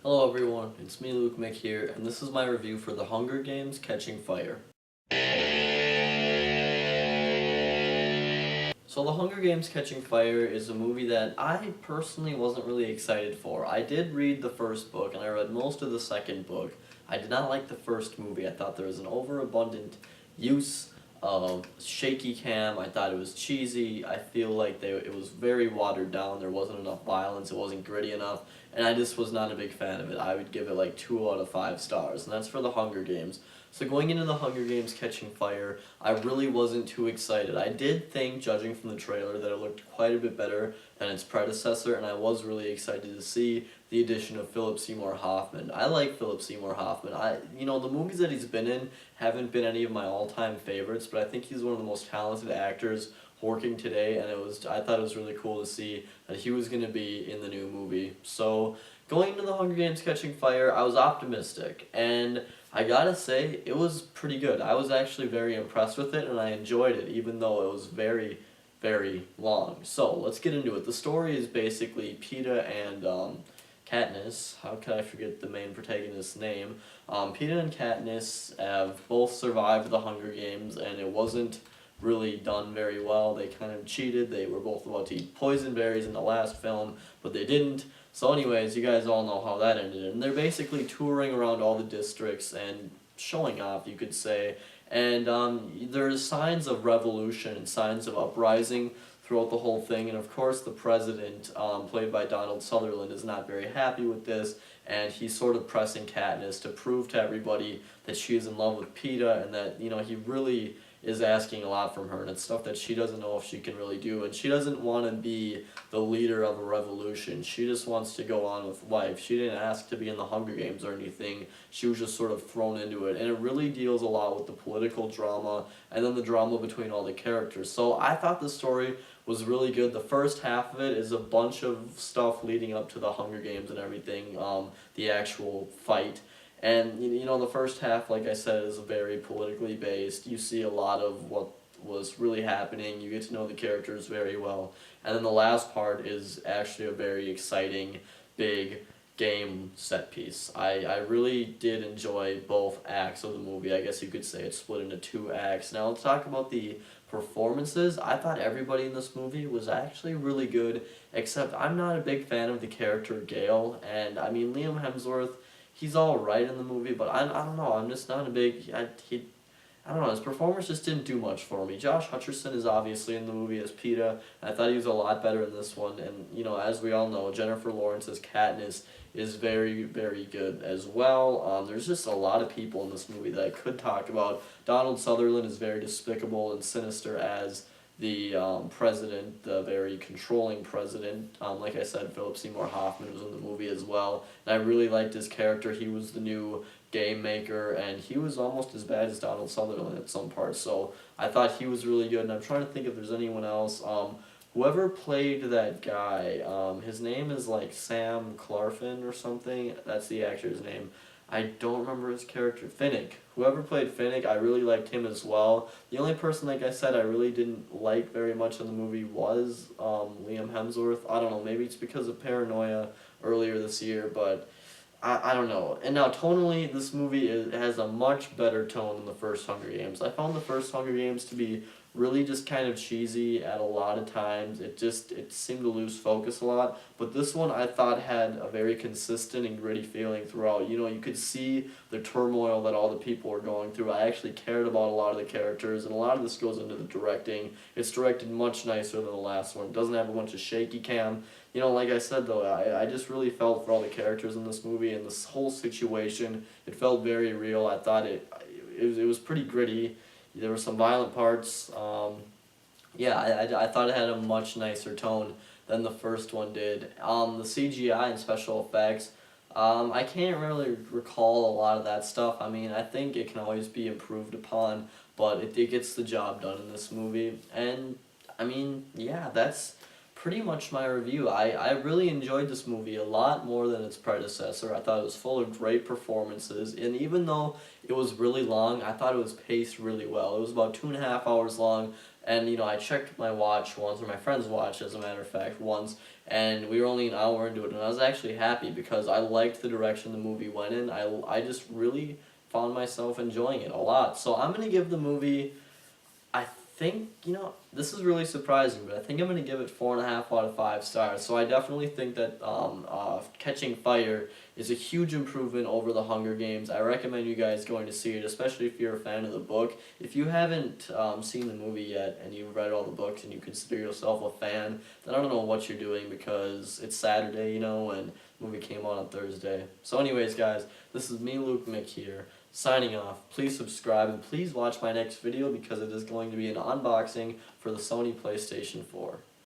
Hello everyone, it's me lukemick here, and this is my review for The Hunger Games Catching Fire. So The Hunger Games Catching Fire is a movie that I personally wasn't really excited for. I did read the first book, and I read most of the second book. I did not like the first movie. I thought there was an overabundant use of shaky cam. I thought it was cheesy. I feel like it was very watered down. There wasn't enough violence. It wasn't gritty enough. And I just was not a big fan of it. I would give it like 2 out of 5 stars. And that's for The Hunger Games. So going into The Hunger Games Catching Fire, I really wasn't too excited. I did think, judging from the trailer, that it looked quite a bit better than its predecessor, and I was really excited to see the addition of Philip Seymour Hoffman. I like Philip Seymour Hoffman. The movies that he's been in haven't been any of my all-time favorites, but I think he's one of the most talented actors working today, and I thought it was really cool to see that he was going to be in the new movie. So going into The Hunger Games Catching Fire, I was optimistic, and I gotta say, it was pretty good. I was actually very impressed with it, and I enjoyed it, even though it was very, very long. So, let's get into it. The story is basically Peeta and Katniss. How could I forget the main protagonist's name? Peeta and Katniss have both survived the Hunger Games, and it wasn't really done very well. They kind of cheated. They were both about to eat poison berries in the last film, but they didn't. So anyways, you guys all know how that ended. And they're basically touring around all the districts and showing off, you could say. And there's signs of revolution and signs of uprising throughout the whole thing. And of course, the president, played by Donald Sutherland, is not very happy with this. And he's sort of pressing Katniss to prove to everybody that she is in love with Peeta and that, he really is asking a lot from her, and it's stuff that she doesn't know if she can really do, and she doesn't want to be the leader of a revolution. She just wants to go on with life. She didn't ask to be in the Hunger Games or anything. She was just sort of thrown into it, and it really deals a lot with the political drama and then the drama between all the characters. So I thought the story was really good. The first half of it is a bunch of stuff leading up to the Hunger Games and everything, the actual fight. And, the first half, like I said, is very politically based. You see a lot of what was really happening. You get to know the characters very well. And then the last part is actually a very exciting, big game set piece. I really did enjoy both acts of the movie. I guess you could say it's split into 2 acts. Now let's talk about the performances. I thought everybody in this movie was actually really good, except I'm not a big fan of the character Gale. And, Liam Hemsworth, he's all right in the movie, but I don't know. I'm just not a big. I don't know. His performance just didn't do much for me. Josh Hutcherson is obviously in the movie as Peeta. I thought he was a lot better in this one, and as we all know, Jennifer Lawrence as Katniss is very, very good as well. There's just a lot of people in this movie that I could talk about. Donald Sutherland is very despicable and sinister as the president, the very controlling president. Like I said, Philip Seymour Hoffman was in the movie as well, and I really liked his character. He was the new game maker, and he was almost as bad as Donald Sutherland at some parts, so I thought he was really good, and I'm trying to think if there's anyone else. Whoever played that guy, his name is like Sam Claflin or something. That's the actor's name. I don't remember his character. Finnick. Whoever played Finnick, I really liked him as well. The only person, like I said, I really didn't like very much in the movie was Liam Hemsworth. I don't know, maybe it's because of Paranoia earlier this year, but I don't know. And now, tonally, this movie has a much better tone than the first Hunger Games. I found the first Hunger Games to be really just kind of cheesy at a lot of times. It seemed to lose focus a lot. But this one I thought had a very consistent and gritty feeling throughout. You could see the turmoil that all the people were going through. I actually cared about a lot of the characters, and a lot of this goes into the directing. It's directed much nicer than the last one. It doesn't have a bunch of shaky cam. Like I said, though, I just really felt for all the characters in this movie and this whole situation. It felt very real. I thought it was pretty gritty. There were some violent parts. I thought it had a much nicer tone than the first one did. The CGI and special effects, I can't really recall a lot of that stuff. I think it can always be improved upon, but it gets the job done in this movie. And, that's pretty much my review. I really enjoyed this movie a lot more than its predecessor. I thought it was full of great performances, and even though it was really long, I thought it was paced really well. It was about 2.5 hours long, and I checked my watch once, or my friend's watch as a matter of fact, once, and we were only an hour into it, and I was actually happy because I liked the direction the movie went in. I just really found myself enjoying it a lot. So I'm going to give the movie, I think, this is really surprising, but I think I'm going to give it 4.5 out of 5 stars. So I definitely think that Catching Fire is a huge improvement over The Hunger Games. I recommend you guys going to see it, especially if you're a fan of the book. If you haven't seen the movie yet and you've read all the books and you consider yourself a fan, then I don't know what you're doing because it's Saturday, and the movie came out on Thursday. So anyways, guys, this is me, lukemick here, signing off. Please subscribe and please watch my next video because it is going to be an unboxing for the Sony PlayStation 4.